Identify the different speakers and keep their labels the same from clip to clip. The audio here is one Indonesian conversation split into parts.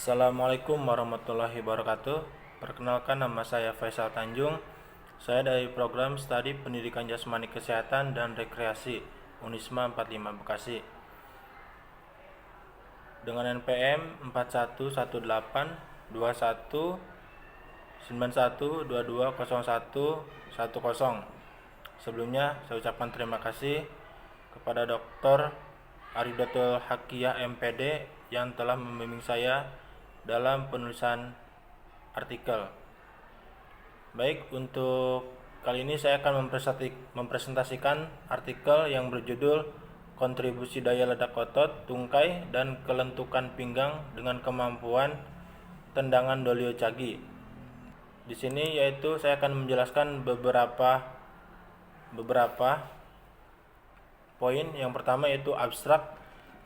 Speaker 1: Assalamualaikum warahmatullahi wabarakatuh. Perkenalkan, nama saya Faisal Tanjung. Saya dari program Studi Pendidikan Jasmani Kesehatan dan Rekreasi Unisma 45 Bekasi. Dengan NPM 41182191220110. Sebelumnya saya ucapkan terima kasih kepada Dr. Aridotul Hakiyah MPD yang telah membimbing saya dalam penulisan artikel. Baik, untuk kali ini saya akan mempresentasikan artikel yang berjudul Kontribusi Daya Ledak Otot, Tungkai, dan Kelentukan Pinggang dengan Kemampuan Tendangan Dolio Chagi. Di sini yaitu saya akan menjelaskan beberapa poin. Yang pertama yaitu abstrak.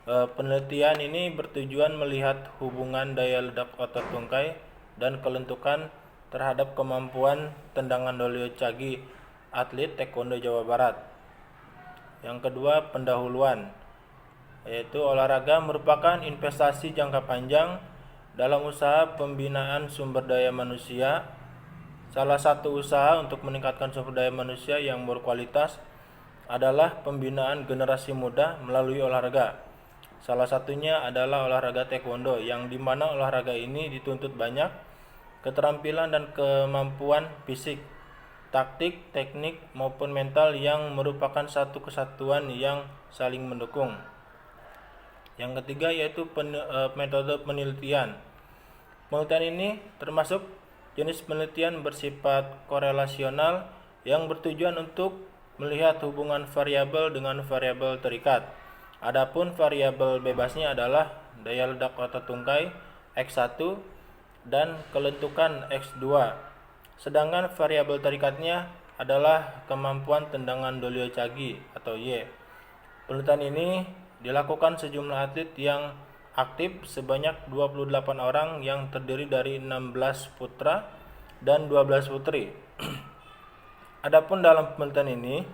Speaker 1: Penelitian ini bertujuan melihat hubungan daya ledak otot tungkai dan kelentukan terhadap kemampuan tendangan Dolio Chagi atlet taekwondo Jawa Barat. Yang kedua, pendahuluan, yaitu olahraga merupakan investasi jangka panjang dalam usaha pembinaan sumber daya manusia. Salah satu usaha untuk meningkatkan sumber daya manusia yang berkualitas adalah pembinaan generasi muda melalui olahraga. Salah satunya adalah olahraga taekwondo, yang dimana olahraga ini dituntut banyak keterampilan dan kemampuan fisik, taktik, teknik maupun mental yang merupakan satu kesatuan yang saling mendukung. Yang ketiga yaitu metode penelitian. Penelitian ini termasuk jenis penelitian bersifat korelasional yang bertujuan untuk melihat hubungan variabel dengan variabel terikat. Adapun variabel bebasnya adalah daya ledak otot tungkai X1 dan kelentukan X2. Sedangkan variabel terikatnya adalah kemampuan tendangan Dolio Chagi atau Y. Penelitian ini dilakukan sejumlah atlet yang aktif sebanyak 28 orang yang terdiri dari 16 putra dan 12 putri. Adapun dalam penelitian ini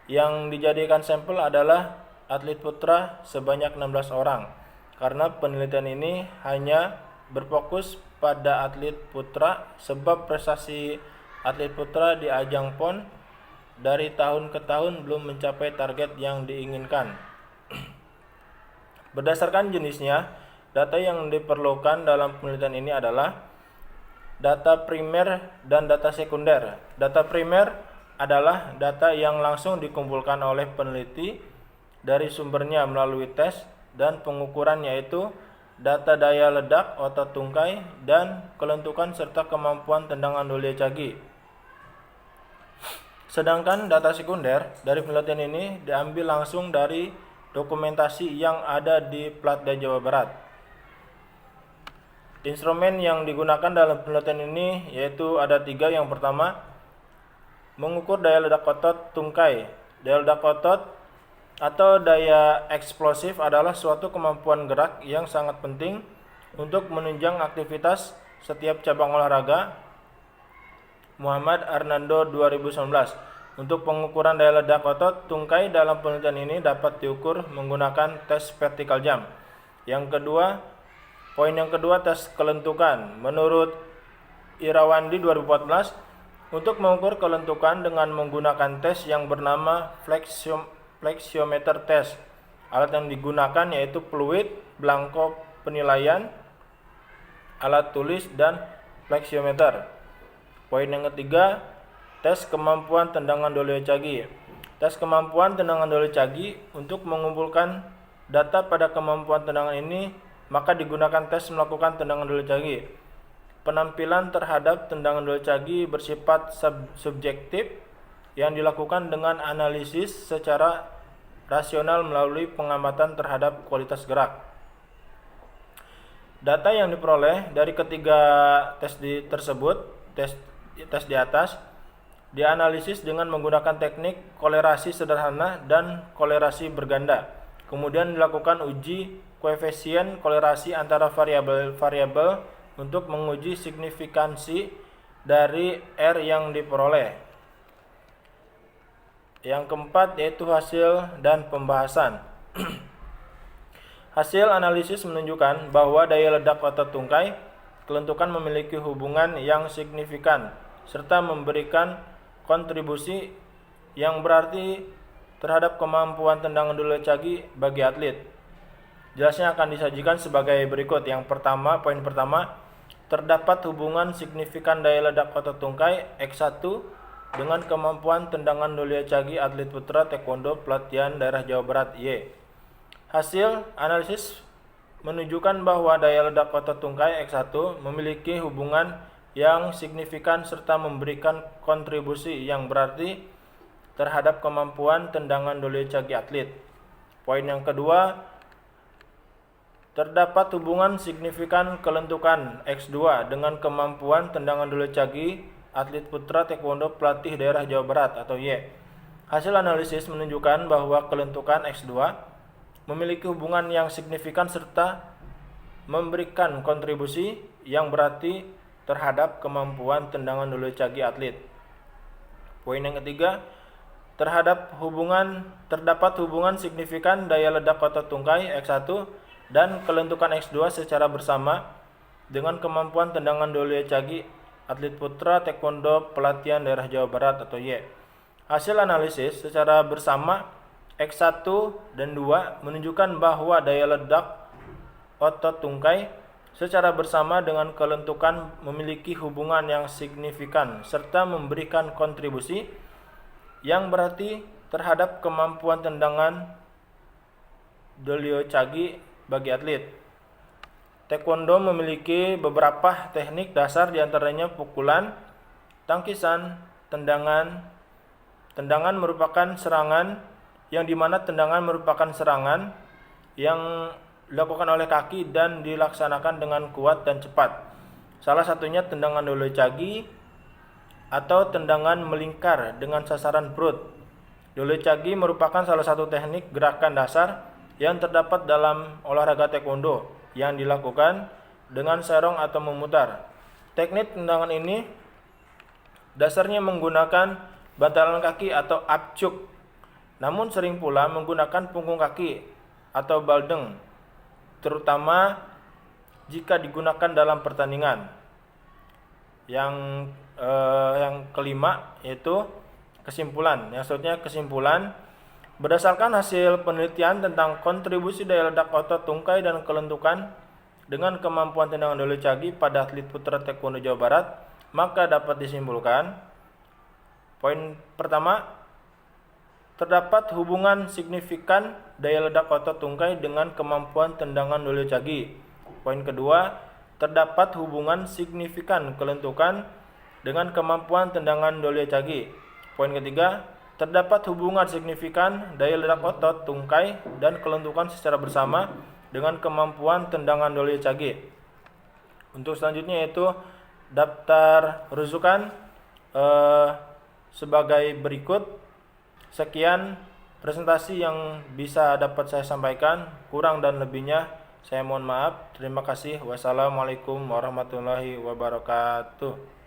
Speaker 1: yang dijadikan sampel adalah atlet putra sebanyak 16 orang, karena penelitian ini hanya berfokus pada atlet putra sebab prestasi atlet putra di ajang PON dari tahun ke tahun belum mencapai target yang diinginkan. Berdasarkan jenisnya, data yang diperlukan dalam penelitian ini adalah data primer dan data sekunder. Data primer adalah data yang langsung dikumpulkan oleh peneliti dari sumbernya melalui tes dan pengukuran, yaitu data daya ledak otot tungkai dan kelentukan serta kemampuan tendangan Dolio Chagi. Sedangkan data sekunder dari penelitian ini diambil langsung dari dokumentasi yang ada di Platda Jawa Barat. Instrumen yang digunakan dalam penelitian ini yaitu ada 3. Yang pertama, mengukur daya ledak otot tungkai. Daya ledak otot atau daya eksplosif adalah suatu kemampuan gerak yang sangat penting untuk menunjang aktivitas setiap cabang olahraga. Muhammad Arnando 2019. Untuk pengukuran daya ledak otot tungkai dalam penelitian ini dapat diukur menggunakan tes vertical jump. Poin yang kedua, tes kelentukan. Menurut Irawandi 2014, untuk mengukur kelentukan dengan menggunakan tes yang bernama flexiometer test. Alat yang digunakan yaitu fluid, belangko penilaian, alat tulis, dan flexiometer. Poin yang ketiga, tes kemampuan tendangan Dolio Chagi. Tes kemampuan tendangan Dolio Chagi, untuk mengumpulkan data pada kemampuan tendangan ini, maka digunakan tes melakukan tendangan Dolio Chagi. Penampilan terhadap tendangan Dolio Chagi bersifat subjektif yang dilakukan dengan analisis secara rasional melalui pengamatan terhadap kualitas gerak. Data yang diperoleh dari ketiga tes tes di atas dianalisis dengan menggunakan teknik kolerasi sederhana dan kolerasi berganda. Kemudian dilakukan uji koefisien kolerasi antara variabel-variabel untuk menguji signifikansi dari R yang diperoleh. Yang keempat yaitu hasil dan pembahasan. Hasil analisis menunjukkan bahwa daya ledak otot tungkai kelentukan memiliki hubungan yang signifikan serta memberikan kontribusi yang berarti terhadap kemampuan tendangan dole cagi bagi atlet. Jelasnya akan disajikan sebagai berikut. Yang pertama, poin pertama, terdapat hubungan signifikan daya ledak otot tungkai X1 dengan kemampuan tendangan dole cagi atlet putra taekwondo pelatihan daerah Jawa Barat Y. Hasil analisis menunjukkan bahwa daya ledak otot tungkai X1 memiliki hubungan yang signifikan serta memberikan kontribusi yang berarti terhadap kemampuan tendangan dole cagi atlet. Poin yang kedua, terdapat hubungan signifikan kelentukan X2 dengan kemampuan tendangan dole cagi atlet putra taekwondo pelatih daerah Jawa Barat atau Y. Hasil analisis menunjukkan bahwa kelentukan X2 memiliki hubungan yang signifikan serta memberikan kontribusi yang berarti terhadap kemampuan tendangan dole cagi atlet. Poin yang ketiga, terdapat hubungan signifikan daya ledak otot tungkai X1 dan kelentukan X2 secara bersama dengan kemampuan tendangan dole cagi atlet putra taekwondo pelatihan daerah Jawa Barat atau Y. Hasil analisis secara bersama X1 dan 2 menunjukkan bahwa daya ledak otot tungkai secara bersama dengan kelentukan memiliki hubungan yang signifikan serta memberikan kontribusi yang berarti terhadap kemampuan tendangan dole cagi bagi atlet. Taekwondo memiliki beberapa teknik dasar diantaranya pukulan, tangkisan, tendangan. Tendangan merupakan serangan yang dimana tendangan merupakan serangan yang dilakukan oleh kaki dan dilaksanakan dengan kuat dan cepat. Salah satunya tendangan dole cagi atau tendangan melingkar dengan sasaran perut. Dole cagi merupakan salah satu teknik gerakan dasar yang terdapat dalam olahraga taekwondo yang dilakukan dengan serong atau memutar. Teknik tendangan ini dasarnya menggunakan bantalan kaki atau apcuk, namun sering pula menggunakan punggung kaki atau baldeng, terutama jika digunakan dalam pertandingan. Yang kelima yaitu kesimpulan. Kesimpulan berdasarkan hasil penelitian tentang kontribusi daya ledak otot tungkai dan kelentukan dengan kemampuan tendangan dole cagi pada atlet putra taekwondo Jawa Barat, maka dapat disimpulkan. Poin pertama, terdapat hubungan signifikan daya ledak otot tungkai dengan kemampuan tendangan dole cagi. Poin kedua, terdapat hubungan signifikan kelentukan dengan kemampuan tendangan dole cagi. Poin ketiga, terdapat hubungan signifikan daya ledak otot tungkai dan kelentukan secara bersama dengan kemampuan tendangan dole cagi. Untuk selanjutnya yaitu daftar rujukan sebagai berikut. Sekian presentasi yang bisa dapat saya sampaikan. Kurang dan lebihnya saya mohon maaf. Terima kasih. Wassalamualaikum warahmatullahi wabarakatuh.